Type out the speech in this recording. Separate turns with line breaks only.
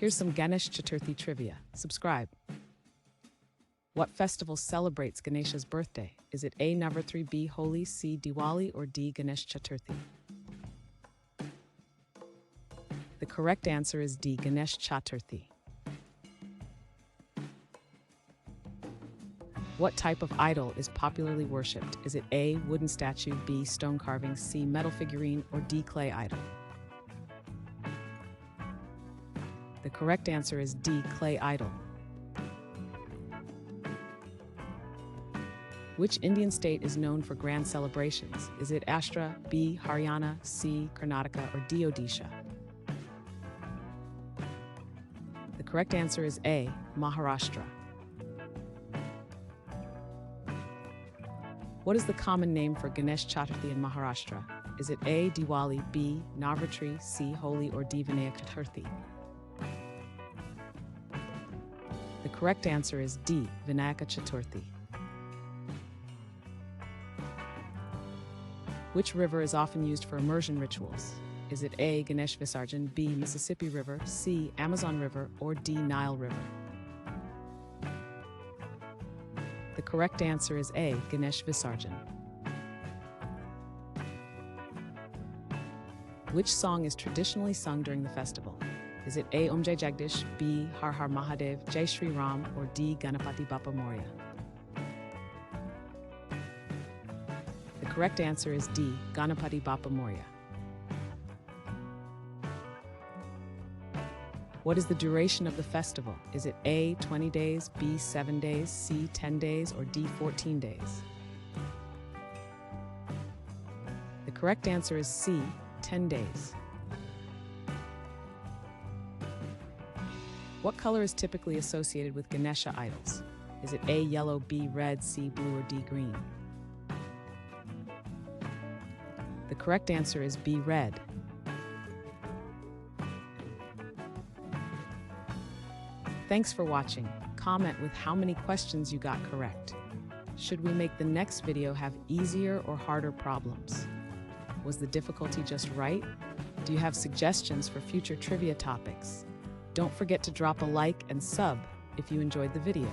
Here's some Ganesh Chaturthi trivia. Subscribe. What festival celebrates Ganesha's birthday? Is it A. Navratri, B. Holi, C. Diwali, or D. Ganesh Chaturthi? The correct answer is D. Ganesh Chaturthi. What type of idol is popularly worshipped? Is it A. wooden statue, B. stone carving, C. metal figurine, or D. clay idol? The correct answer is D. clay idol. Which Indian state is known for grand celebrations? Is it Ashtra, B. Haryana, C. Karnataka, or D. Odisha? The correct answer is A. Maharashtra. What is the common name for Ganesh Chaturthi in Maharashtra? Is it A. Diwali, B. Navratri, C. Holi, or D. Vinayak Chaturthi? The correct answer is D. Vinayaka Chaturthi. Which river is often used for immersion rituals? Is it A. Ganesh Visarjan, B. Mississippi River, C. Amazon River, or D. Nile River? The correct answer is A. Ganesh Visarjan. Which song is traditionally sung during the festival? Is it A. Om Jai Jagdish, B. Har Har Mahadev, Jai Shri Ram, or D. Ganapati Bappa Moria? The correct answer is D. Ganapati Bappa Moria. What is the duration of the festival? Is it A. 20 days, B. 7 days, C. 10 days, or D. 14 days? The correct answer is C. 10 days. What color is typically associated with Ganesha idols? Is it A. yellow, B. red, C. blue, or D. green? The correct answer is B. red. Thanks for watching. Comment with how many questions you got correct. Should we make the next video have easier or harder problems? Was the difficulty just right? Do you have suggestions for future trivia topics? Don't forget to drop a like and sub if you enjoyed the video.